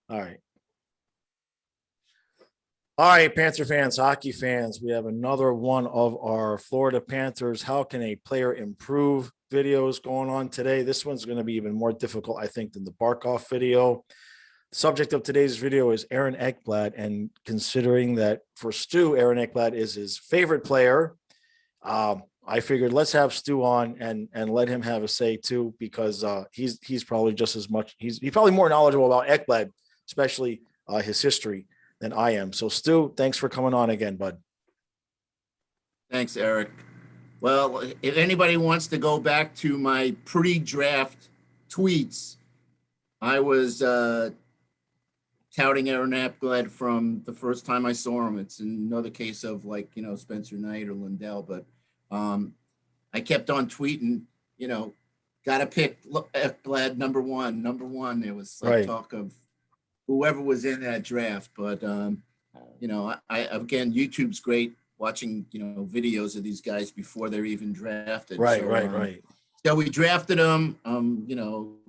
All right. All right, Panther fans, hockey fans, we have another one of our Florida Panthers. How can a player improve videos going on today? This one's going to be even more difficult, I think, than the Barkov video. The subject of today's video is Aaron Ekblad. And considering that for Stu, Aaron Ekblad is his favorite player, I figured let's have Stu on and let him have a say too, because he's probably just as much, he's probably more knowledgeable about Ekblad, especially his history, than I am. So Stu, thanks for coming on again, bud. Thanks, Eric. Well, if anybody wants to go back to my pre-draft tweets, I was touting Aaron Ekblad from the first time I saw him. It's another case of Spencer Knight or Lindell, but I kept on tweeting, got to pick Ekblad number one. There was talk of whoever was in that draft, but I again, YouTube's great, watching videos of these guys before they're even drafted. Right. So we drafted them.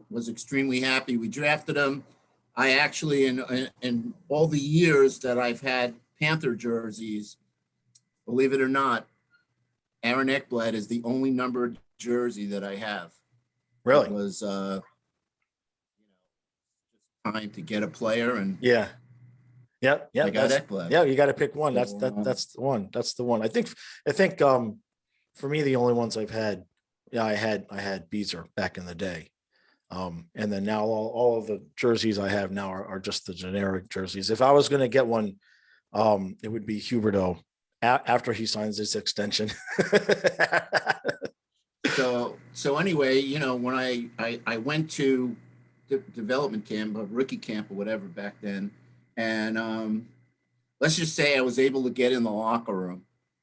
Was extremely happy. We drafted them. I actually, in all the years that I've had Panther jerseys, believe it or not, Aaron Ekblad is the only numbered jersey that I have. Really? It was time to get a player, and yeah. I got Ekblad. Yeah, you got to pick one. That's the one. That's the one. I think for me, the only ones I've had, I had Beezer back in the day. And then now all of the jerseys I have now are just the generic jerseys. If I was going to get one, it would be Huberdeau after he signs this extension. So anyway, when I went to development camp, rookie camp or whatever back then, and let's just say I was able to get in the locker room,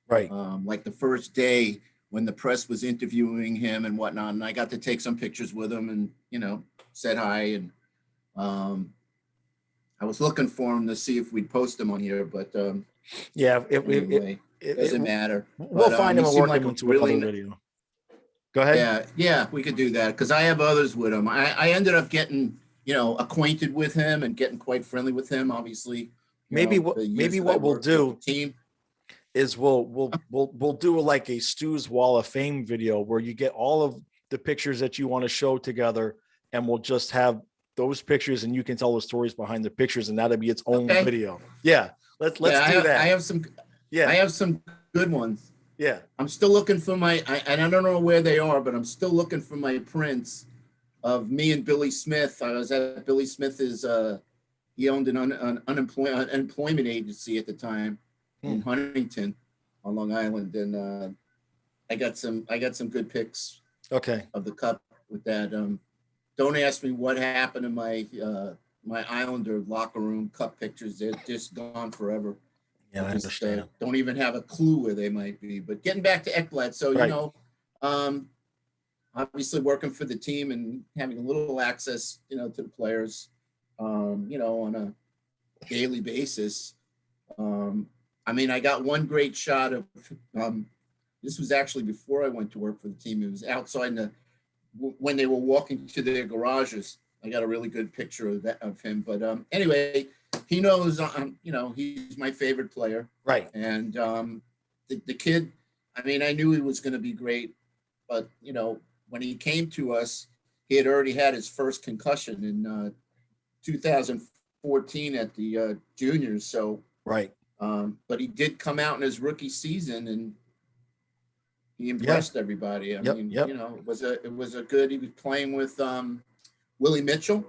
right? Like the first day when the press was interviewing him and whatnot, and I got to take some pictures with him and said hi, and I was looking for him to see if we'd post him on here, but anyway, it doesn't matter. We'll find him and work him into another video. Go ahead. Yeah, we could do that because I have others with him. I ended up getting acquainted with him and getting quite friendly with him. Obviously, maybe what we'll do is we'll do like a Stu's Wall of Fame video where you get all of the pictures that you want to show together, and we'll just have those pictures and you can tell the stories behind the pictures, and that'll be its own video. Yeah, let's do that. I have some good ones. Yeah, I'm still looking for and I don't know where they are, but I'm still looking for my prints of me and Billy Smith. I was at Billy Smith's. He owned an unemployment agency at the time in Huntington on Long Island, and I got some good pics. Okay. Of the cup with that. Don't ask me what happened to my Islander locker room cup pictures. They're just gone forever. Yeah, I understand. Don't even have a clue where they might be. But getting back to Ekblad, so obviously working for the team and having a little access, to the players, on a daily basis. I got one great shot of. This was actually before I went to work for the team. It was outside when they were walking to their garages. I got a really good picture of him. But anyway. He knows, he's my favorite player. Right. And the kid, I knew he was going to be great. But, when he came to us, he had already had his first concussion in 2014 at the juniors. So, right. But he did come out in his rookie season and he impressed everybody. It was a good, he was playing with Willie Mitchell.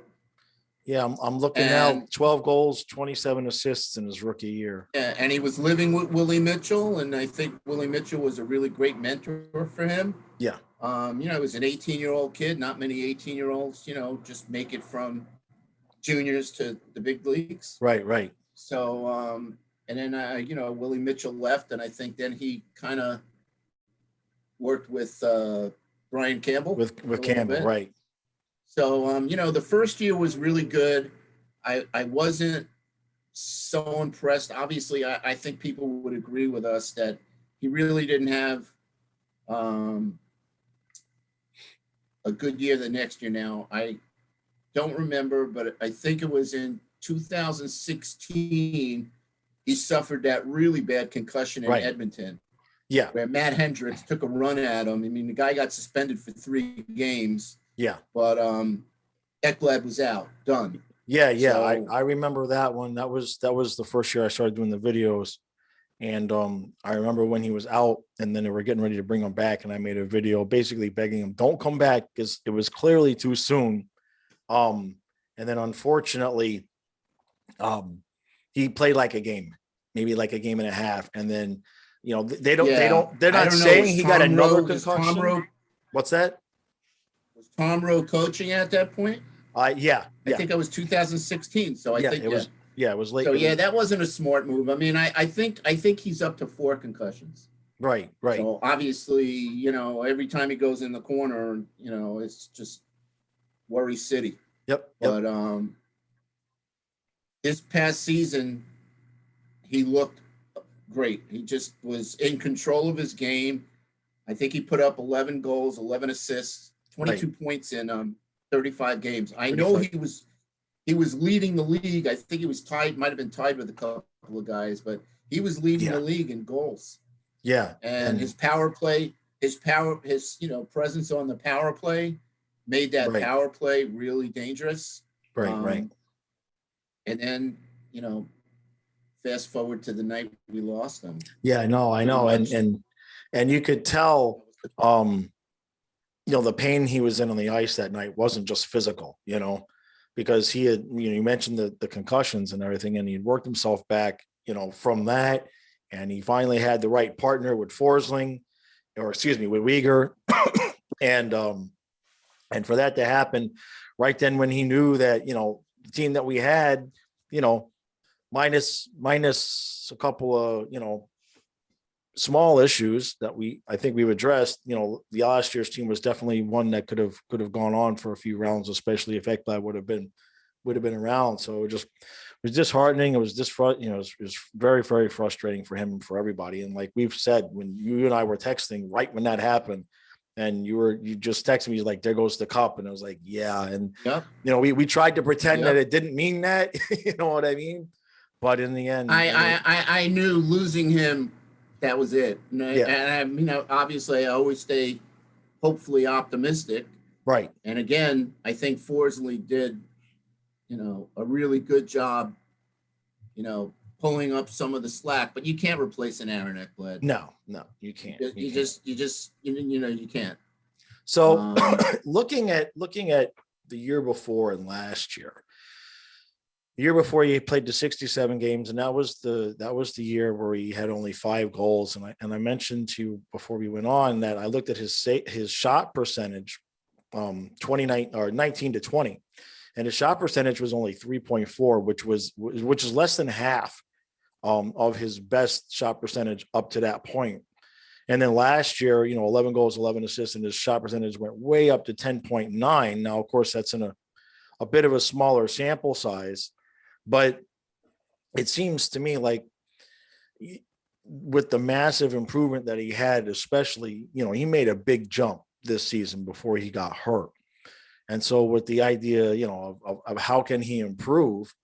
Yeah, I'm looking now. 12 goals, 27 assists in his rookie year. Yeah, and he was living with Willie Mitchell, and I think Willie Mitchell was a really great mentor for him. Yeah. He was an 18-year-old kid. Not many 18-year-olds, just make it from juniors to the big leagues. Right. So, and then Willie Mitchell left, and I think then he kind of worked with Brian Campbell. With Campbell, right. So, the first year was really good. I wasn't so impressed. Obviously, I think people would agree with us that he really didn't have a good year the next year. Now, I don't remember, but I think it was in 2016, he suffered that really bad concussion in Right. Edmonton, Yeah. where Matt Hendricks took a run at him. I mean, the guy got suspended for 3 games, Yeah. but Ekblad was out, done. Yeah. Yeah. So, I remember that one. That was the first year I started doing the videos. And I remember when he was out and then they were getting ready to bring him back. And I made a video basically begging him, don't come back, because it was clearly too soon. And then unfortunately, he played like a game, maybe like a game and a half. And then, they're not saying he got another concussion. What's that? Was Tom Rowe coaching at that point? Yeah. I think it was 2016. So I think it was. Yeah, it was late. So that wasn't a smart move. I mean, I think he's up to 4 concussions. Right. So obviously, every time he goes in the corner, it's just worry city. Yep. But this past season, he looked great. He just was in control of his game. I think he put up 11 goals, 11 assists, 22 points in 35 games. I know he was leading the league. I think he was might have been tied with a couple of guys, but he was leading the league in goals. Yeah. And his power play, his presence on the power play made that power play really dangerous. Right. And then, fast forward to the night we lost him. Yeah, I know. And you could tell, the pain he was in on the ice that night wasn't just physical, because he had, you mentioned the concussions and everything, and he'd worked himself back, from that. And he finally had the right partner with with Uyghur. and for that to happen right then when he knew that, the team that we had, minus a couple of, small issues that I think we've addressed, the last year's team was definitely one that could have gone on for a few rounds, especially if Ekblad would have been around. So it was disheartening. It was it was very, very frustrating for him and for everybody. And like we've said, when you and I were texting right when that happened, and you just texted me like, there goes the cup. And I was like, yeah. And, we tried to pretend that it didn't mean that, you know what I mean? But in the end, I knew losing him, that was it. And obviously I always stay hopefully optimistic. Right. And again, I think Forsley did, a really good job, pulling up some of the slack, but you can't replace an Aaron Ekblad. No, you can't. You can't. So looking at the year before and last year, the year before he played the 67 games, and that was the year where he had only 5 goals. And I mentioned to you before we went on that I looked at his shot percentage, 19 to 20, and his shot percentage was only 3.4, which is less than half of his best shot percentage up to that point. And then last year, 11 goals, 11 assists, and his shot percentage went way up to 10.9. Now, of course, that's in a bit of a smaller sample size, but it seems to me like with the massive improvement that he had, especially, he made a big jump this season before he got hurt. And so with the idea, of how can he improve,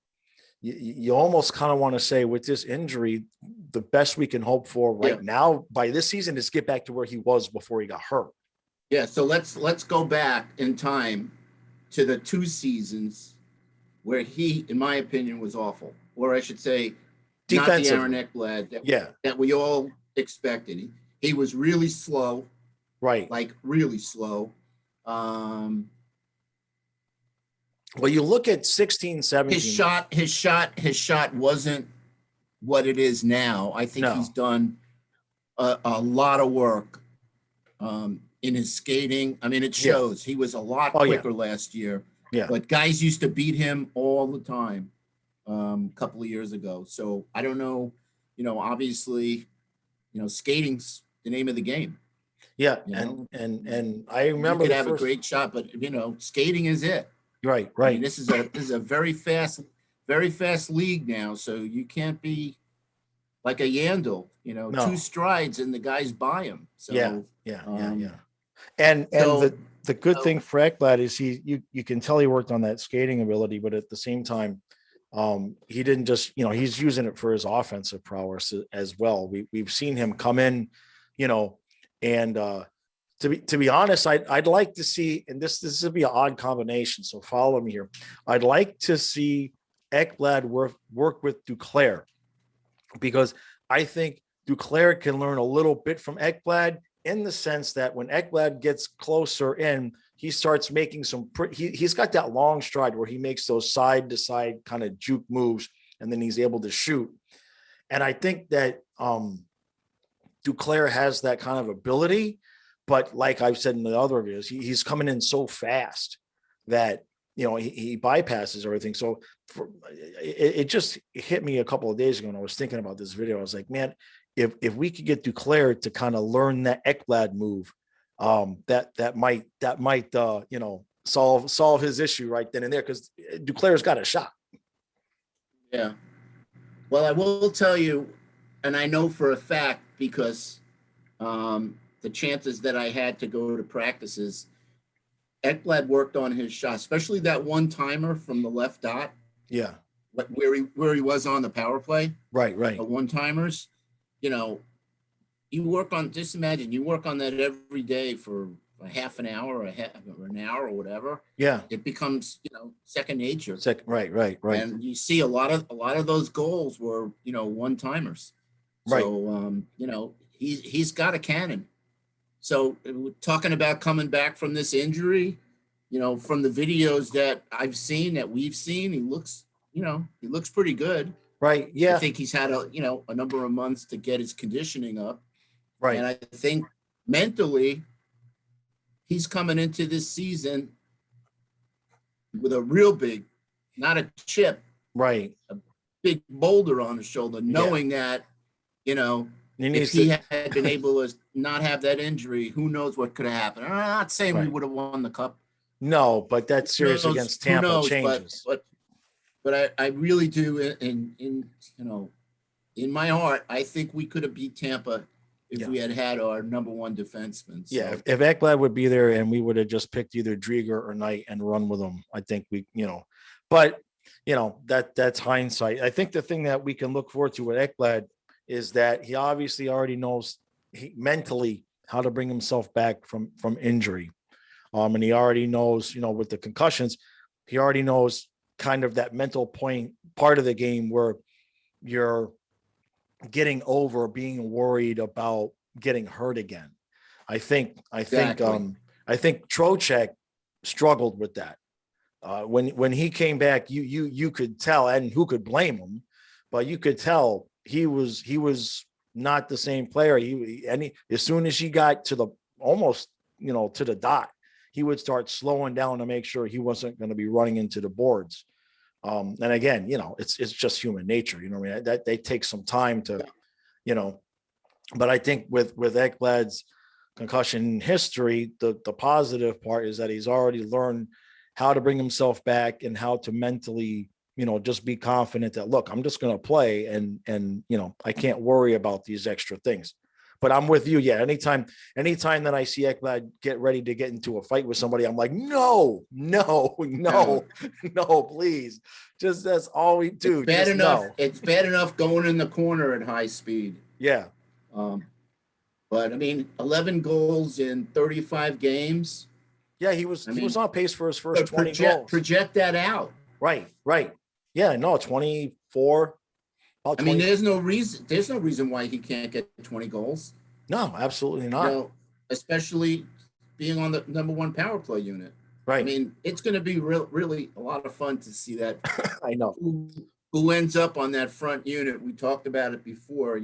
you almost kind of want to say with this injury, the best we can hope for now by this season is get back to where he was before he got hurt. Yeah. So let's go back in time to the 2 seasons where he, in my opinion, was awful, or I should say, not the Aaron Ekblad that we all expected. He was really slow, right? Like really slow. Well, you look at 16, 17. His shot wasn't what it is now. I think he's done a lot of work in his skating. I mean, it shows. He was a lot quicker last year. Yeah. But guys used to beat him all the time a couple of years ago. So I don't know, obviously, skating's the name of the game. Yeah. And I remember you could have a great shot, but skating is it. Right. I mean, this is a very fast league now. So you can't be like a Yandel, 2 strides and the guy's by him. So yeah. And the good thing for Ekblad is you can tell he worked on that skating ability, but at the same time, He didn't just, he's using it for his offensive prowess as well. We've seen him come in, and to be honest, I'd like to see, and this would be an odd combination, so follow me here. I'd like to see Ekblad work with Duclair, because I think Duclair can learn a little bit from Ekblad, in the sense that when Ekblad gets closer in, he starts making he's got that long stride where he makes those side to side kind of juke moves, and then he's able to shoot. And I think that Duclair has that kind of ability, but like I've said in the other videos, he's coming in so fast that, he bypasses everything. So it just hit me a couple of days ago when I was thinking about this video. I was like, man, if we could get Duclair to kind of learn that Ekblad move, that might solve his issue right then and there, because Duclair's got a shot. Yeah. Well, I will tell you, and I know for a fact, because the chances that I had to go to practices, Ekblad worked on his shot, especially that one timer from the left dot. Yeah. Where he was on the power play. Right. The one timers, you work on, just imagine you work on that every day for a half an hour or an hour or whatever. Yeah. It becomes, second nature. Right. And you see a lot of those goals were, one timers. Right. So, he's got a cannon. So talking about coming back from this injury, from the videos that we've seen, he looks pretty good. Right. Yeah. I think he's had a number of months to get his conditioning up. Right. And I think mentally he's coming into this season with a real big, not a chip, right, a big boulder on his shoulder, knowing that, if he had been able to not have that injury, who knows what could have happened. I'm not saying we would have won the cup. No, but that series against Tampa changes. But I really do, in my heart, I think we could have beat Tampa if we had our number one defenseman. So. Yeah, if Ekblad would be there and we would have just picked either Drieger or Knight and run with them, I think but that's hindsight. I think the thing that we can look forward to with Ekblad is that he obviously already knows mentally how to bring himself back from injury. And he already knows, with the concussions, he already knows kind of that mental part of the game where you're getting over being worried about getting hurt again. I think Trocheck struggled with that. When he came back, you could tell, and who could blame him, but you could tell he was not the same player. As soon as he got to the almost, to the dot, he would start slowing down to make sure he wasn't going to be running into the boards. And again, it's just human nature. That they take some time to, but I think with Ekblad's concussion history, the positive part is that he's already learned how to bring himself back and how to mentally, just be confident that, look, I'm just going to play and I can't worry about these extra things. But I'm with you. Yeah. Anytime that I see Ekblad get ready to get into a fight with somebody, I'm like, no, please. Just, that's all we do. It's bad enough. No. It's bad enough going in the corner at high speed. Yeah. But 11 goals in 35 games. Yeah. He was on pace for his first 20 goals. Project that out. Right. Yeah. No, 24. There's no reason why he can't get 20 goals. No, absolutely not. Especially being on the number one power play unit. Right. It's going to be really a lot of fun to see that. I know. Who ends up on that front unit? We talked about it before,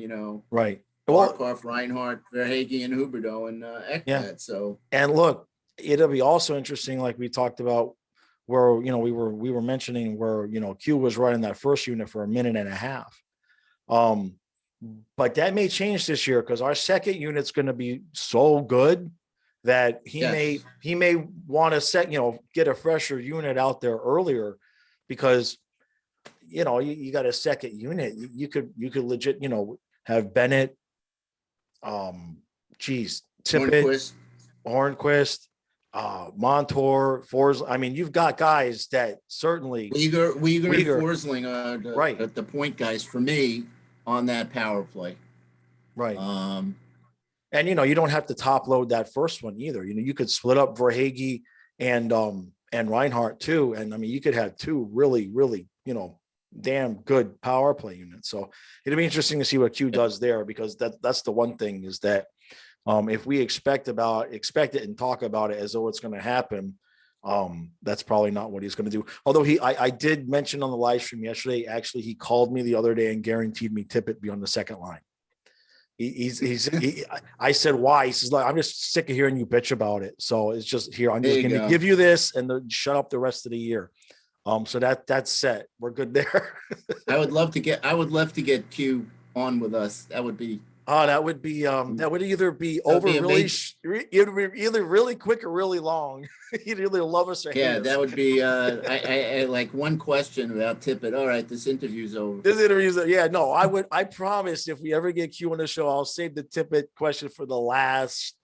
Right. Barkov, Reinhardt, Verhaeghe, and Huberdeau, and Ekblad. Yeah. So. And look, it'll be also interesting, like we talked about, where we were mentioning where Q was running that first unit for a minute and a half. But that may change this year, because our second unit's going to be so good that he may want to get a fresher unit out there earlier, because you got a second unit. You could legit have Bennett, Tippett, Hornquist, Montour, Forsling. I mean, you've got guys that certainly Uyghur and Uyghur, Forsling are right, the point guys for me on that power play. right. Um, And you don't have to top load that first one either. You could split up Verhage and Reinhardt too. And I mean, you could have two really, really, damn good power play units. So it'll be interesting to see what Q does there, because that's the one thing is that if we expect it and talk about it as though it's going to happen, that's probably not what he's going to do. Although I did mention on the live stream yesterday, actually, he called me the other day and guaranteed me Tippett be on the second line. I said, why? He says, like, I'm just sick of hearing you bitch about it. So it's just here. I'm just going to give you this and shut up the rest of the year. So that's set. We're good there. I would love to get Q on with us. That would be. Oh, that would either be either really quick or really long. You'd either love us or hate us. That would be. I like one question about Tippett. All right, this interview's over. I promise if we ever get Q on the show, I'll save the Tippett question for the last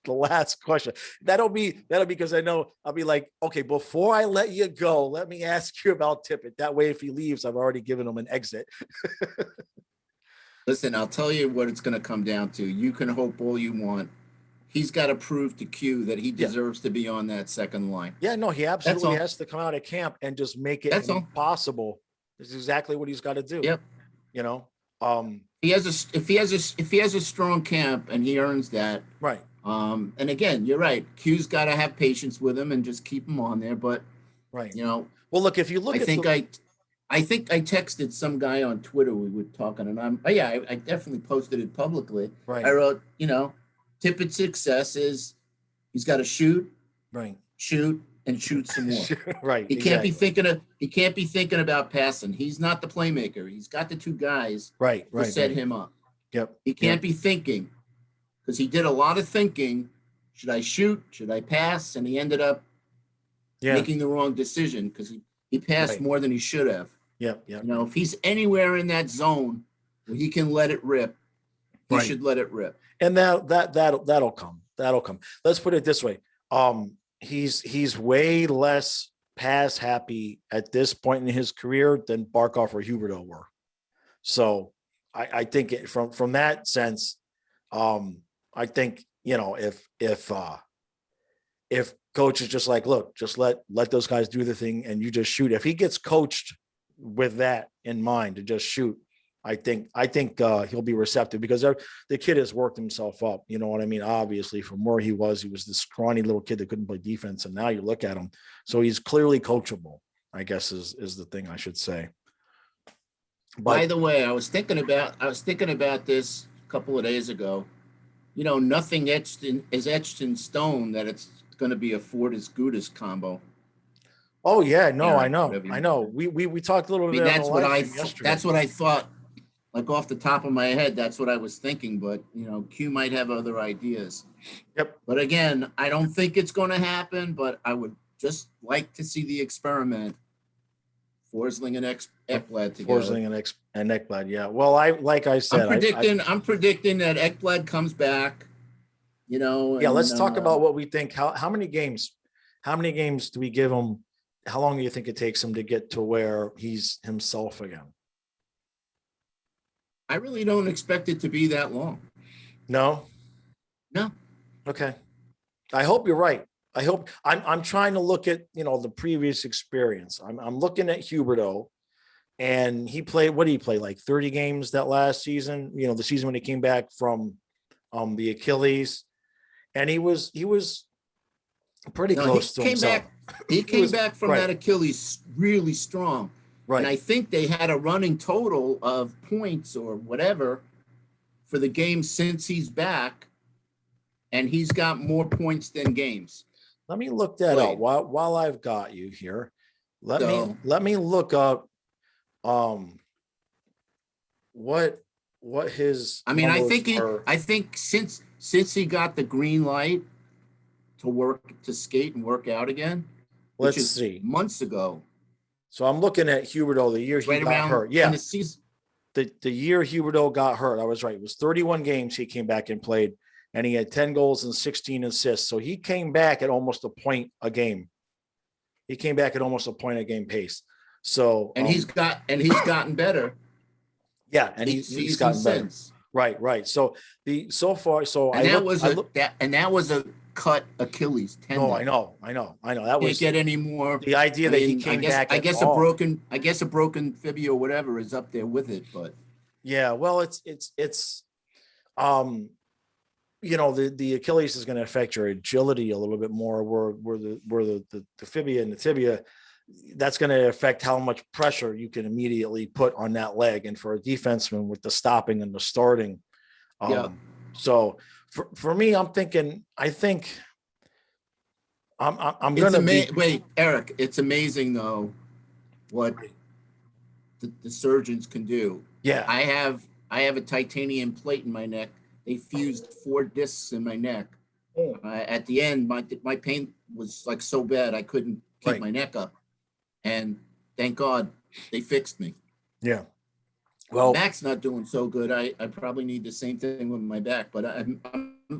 question. That'll be because I know I'll be like, okay, before I let you go, let me ask you about Tippett. That way, if he leaves, I've already given him an exit. Listen, I'll tell you what it's going to come down to. You can hope all you want. He's got to prove to Q that he deserves to be on that second line. Yeah, no, he absolutely has to come out of camp and just make it impossible. That's exactly what he's got to do. Yep. If he has a strong camp and he earns that. Right. And again, you're right. Q's got to have patience with him and just keep him on there. But right. Well, look, if you look I think I texted some guy on Twitter. We were talking, and I definitely posted it publicly. Right. I wrote, Tippett's success is he's got to shoot, right, shoot, and shoot some more. Right. He can't be thinking about passing. He's not the playmaker. He's got the two guys to set him up. Yep. He can't be thinking, because he did a lot of thinking. Should I shoot? Should I pass? And he ended up making the wrong decision because he passed more than he should have. Yep. If he's anywhere in that zone where he can let it rip, he should let it rip. And that'll come. That'll come. Let's put it this way. He's way less pass happy at this point in his career than Barkov or Huberdeau were. So I think from that sense, I think if coach is just like, look, just let those guys do the thing and you just shoot. If he gets coached with that in mind to just shoot, I think he'll be receptive, because the kid has worked himself up. You know what I mean? Obviously, from where he was this scrawny little kid that couldn't play defense, and now you look at him, so he's clearly coachable, I guess is the thing I should say. But, by the way, I was thinking about this a couple of days ago. Nothing is etched in stone that it's going to be a Fortis-Gudas combo. Oh yeah, no, I know. We talked a little bit. That's what I thought. Like off the top of my head, that's what I was thinking. But Q might have other ideas. Yep. But again, I don't think it's going to happen. But I would just like to see the experiment. Forsling and Ekblad together. Forsling and Ekblad, yeah. Well, I said, I'm predicting that Ekblad comes back. Let's talk about what we think. How many games do we give him? How long do you think it takes him to get to where he's himself again? I really don't expect it to be that long. No. Okay. I hope you're right. I hope I'm trying to look at, the previous experience. I'm looking at Huberdeau, and he played, what did he play? Like 30 games that last season, the season when he came back from the Achilles, and he was pretty close to himself. He came back from that Achilles really strong. Right. And I think they had a running total of points or whatever for the game since he's back, and he's got more points than games. Let me look that up while I've got you here. Let me look up what his I think since he got the green light to skate and work out again. Let's see. Months ago. So I'm looking at Huberdeau, the year he got hurt. Yeah. The year Huberdeau got hurt, I was right. It was 31 games he came back and played. and he had 10 goals and 16 assists. So he came back at almost a point a game. He came back at almost a point a game pace. So and he's gotten better. Yeah, and he's gotten better. Since. Right. So and that was a cut Achilles tendon. No, I know. That Can't get any more. The idea that he came back. I guess a broken fibula or whatever is up there with it, but yeah, well, it's the Achilles is going to affect your agility a little bit more. Where the fibia and the tibia, that's going to affect how much pressure you can immediately put on that leg. And for a defenseman with the stopping and the starting, so for me, I'm thinking, I'm going to wait, Eric. It's amazing though what the surgeons can do. Yeah, I have a titanium plate in my neck. They fused 4 discs in my neck. At the end, my pain was like so bad I couldn't keep my neck up, and thank God they fixed me. Yeah. Well, my back's not doing so good. I probably need the same thing with my back. But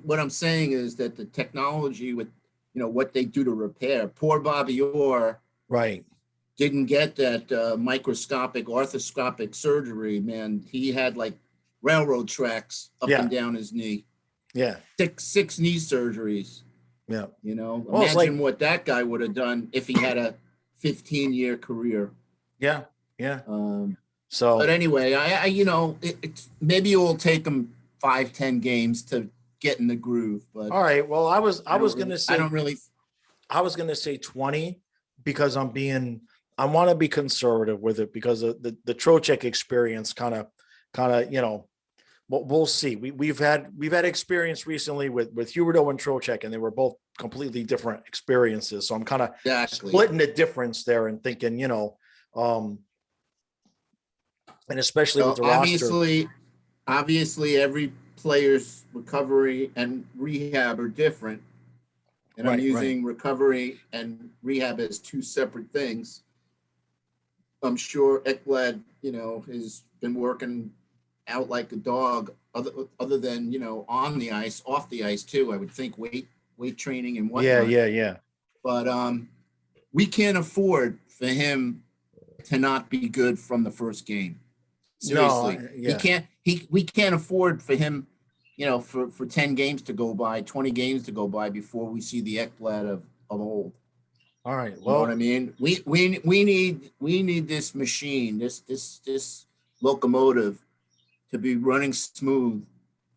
what I'm saying is that the technology with what they do to repair. Poor Bobby Orr. Right. Didn't get that microscopic arthroscopic surgery, man. He had like railroad tracks up and down his knee. Yeah. Six knee surgeries. Yeah. Imagine what that guy would have done if he had a 15-year career. Yeah. But anyway, maybe it will take him 5-10 games to get in the groove. But all right. Well, I was going to say, I was going to say 20 because I want to be conservative with it because of the Trocheck experience kind of, we'll see. We've had experience recently with Huberdeau and Trocheck, and they were both completely different experiences. So I'm kind of splitting the difference there and thinking, and especially with the roster. Obviously every player's recovery and rehab are different. And I'm using recovery and rehab as 2 separate things. I'm sure Ekblad, has been working out like a dog other than, on the ice, off the ice too. I would think weight training and whatnot. Yeah. But we can't afford for him to not be good from the first game. Seriously. We can't afford for him, for 10 games to go by, 20 games to go by before we see the Ekblad of old. All right. Well, you know what I mean? We need this machine, this locomotive to be running smooth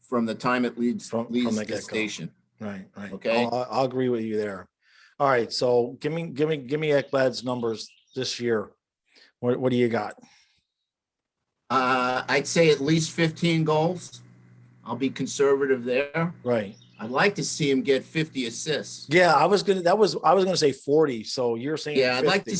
from the time it leaves the station. Right. Okay. I'll agree with you there. All right. So give me Ekblad's numbers this year. What do you got? I'd say at least 15 goals. I'll be conservative there. Right. I'd like to see him get 50 assists. Yeah, I was gonna say 40. So you're saying 50. I'd like to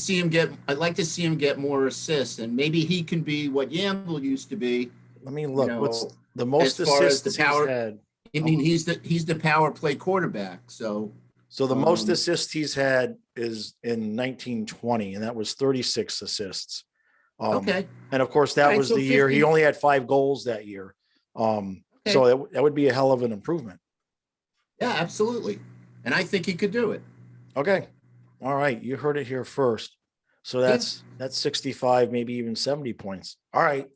see him get more assists, and maybe he can be what Yandel used to be. I mean, look, what's the most assists the power, he's had? I mean, he's the power play quarterback. So the most assists he's had is in 1920, and that was 36 assists. Okay. And of course, that was the 50. Year he only had 5 goals that year. So that would be a hell of an improvement. Yeah, absolutely. And I think he could do it. Okay. All right. You heard it here first. So that's 65, maybe even 70 points. All right.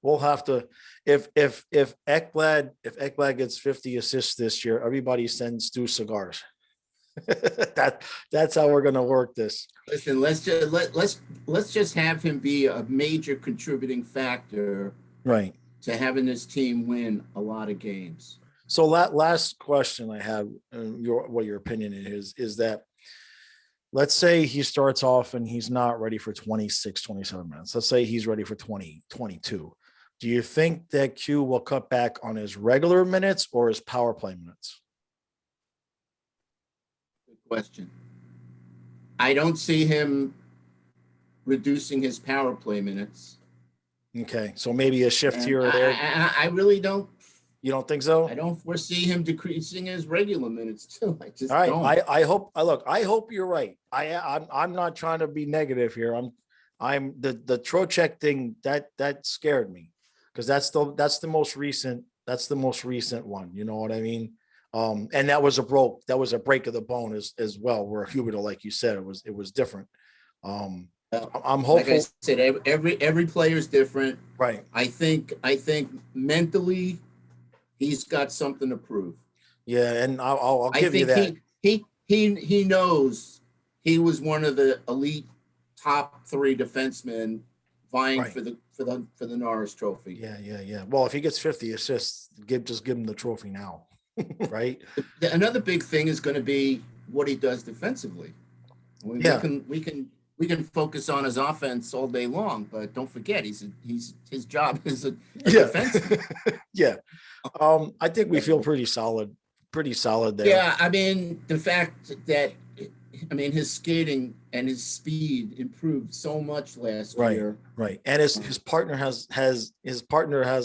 We'll have to, if Ekblad gets 50 assists this year, everybody sends 2 cigars. That's how we're going to work this. Listen, let's just have him be a major contributing factor. Right. To having this team win a lot of games. So last question I have, what your opinion is that, let's say he starts off and he's not ready for 26, 27 minutes. Let's say he's ready for 20, 22. Do you think that Q will cut back on his regular minutes or his power play minutes? Good question. I don't see him reducing his power play minutes. Okay, so maybe a shift here or there. I really don't. You don't think so? I don't foresee him decreasing his regular minutes too. I just all right. don't. I hope you're right. I'm not trying to be negative here. I'm the Trocheck thing that scared me because that's the most recent one. You know what I mean? And that was a break of the bone as well, where Huberto, like you said, it was different. I'm Like I hopeful. said, every player is different. Right. I think mentally he's got something to prove. Yeah. And I'll I give you think that. he knows he was one of the elite top 3 defensemen vying Right. for the Norris Trophy. Yeah. Yeah. Yeah. Well, if he gets 50 assists, just give him the trophy now. Right. Another big thing is going to be what he does defensively. I mean, Yeah. we can focus on his offense all day long, but don't forget his job is a Yeah. defenseman. Yeah. I think we feel pretty solid there. Yeah, I mean the fact that his skating and his speed improved so much last Right. year. Right. And his partner has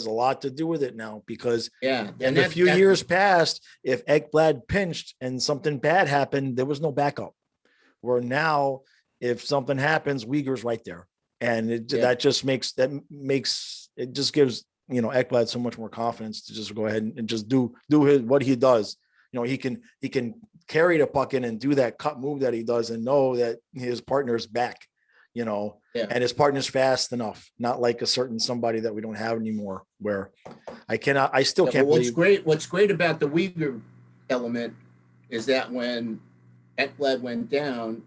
a lot to do with it now, because Yeah, in the few years past, if Ekblad pinched and something bad happened, there was no backup. Where now, if something happens, Uyghur's right there, and that just makes it just gives Ekblad so much more confidence to just go ahead and just do what he does. He can carry the puck in and do that cut move that he does, and know that his partner's back. And his partner's fast enough, not like a certain somebody that we don't have anymore. Where I still can't believe. What's great about the Uyghur element is that when Ekblad went down,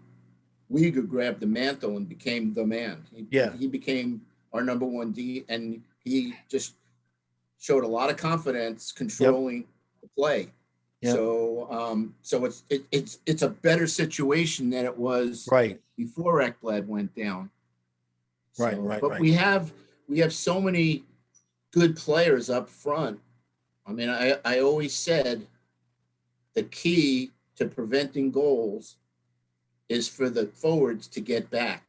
Uyghur grabbed the mantle and became the man. He became our number 1 D, and he just showed a lot of confidence controlling the play. Yep. So it's a better situation than it was before Ekblad went down. But we have so many good players up front. I mean, I always said the key to preventing goals is for the forwards to get back,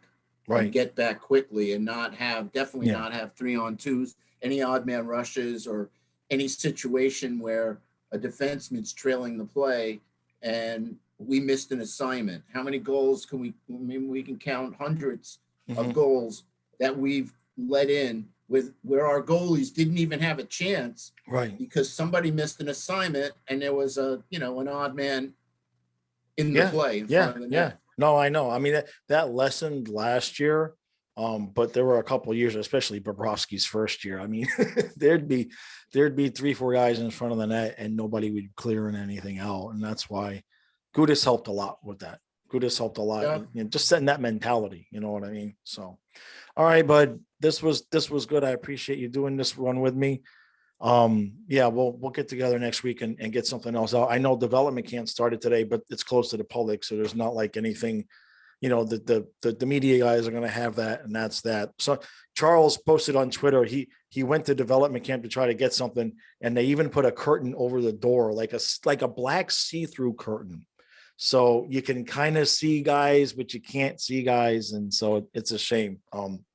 and get back quickly, and not have 3-on-2s, any odd man rushes, or any situation where a defenseman's trailing the play and we missed an assignment. How many goals can we can count hundreds of goals that we've let in where our goalies didn't even have a chance, because somebody missed an assignment and there was an odd man in the play in front of the net. No, I know. I mean, that lessened last year, but there were a couple of years, especially Bobrovsky's first year. I mean, there'd be 3-4 guys in front of the net and nobody would clear anything out, and that's why Gudas helped a lot with that. Gudas helped a lot, just setting that mentality. You know what I mean? So, all right, bud, this was good. I appreciate you doing this one with me. We'll get together next week and get something else out. I know development camp started today, but it's close to the public, so there's not like anything, the media guys are going to have that, and that's that. So Charles posted on Twitter, he went to development camp to try to get something, and they even put a curtain over the door, like a black see-through curtain. So you can kind of see guys, but you can't see guys. And so it's a shame.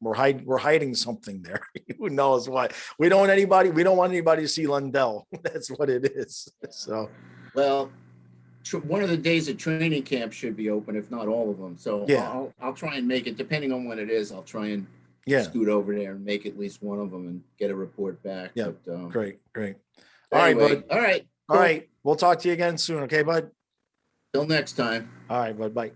We're hiding something there. Who knows what? We don't want anybody to see Lundell. That's what it is. So, well, one of the days at training camp should be open, if not all of them. So I'll try and make it, depending on when it is. I'll try and scoot over there and make at least one of them and get a report back. Yeah. Great. All right, bud. All right. All right. We'll talk to you again soon. Okay, bud. Till next time. All right, bud. Bye.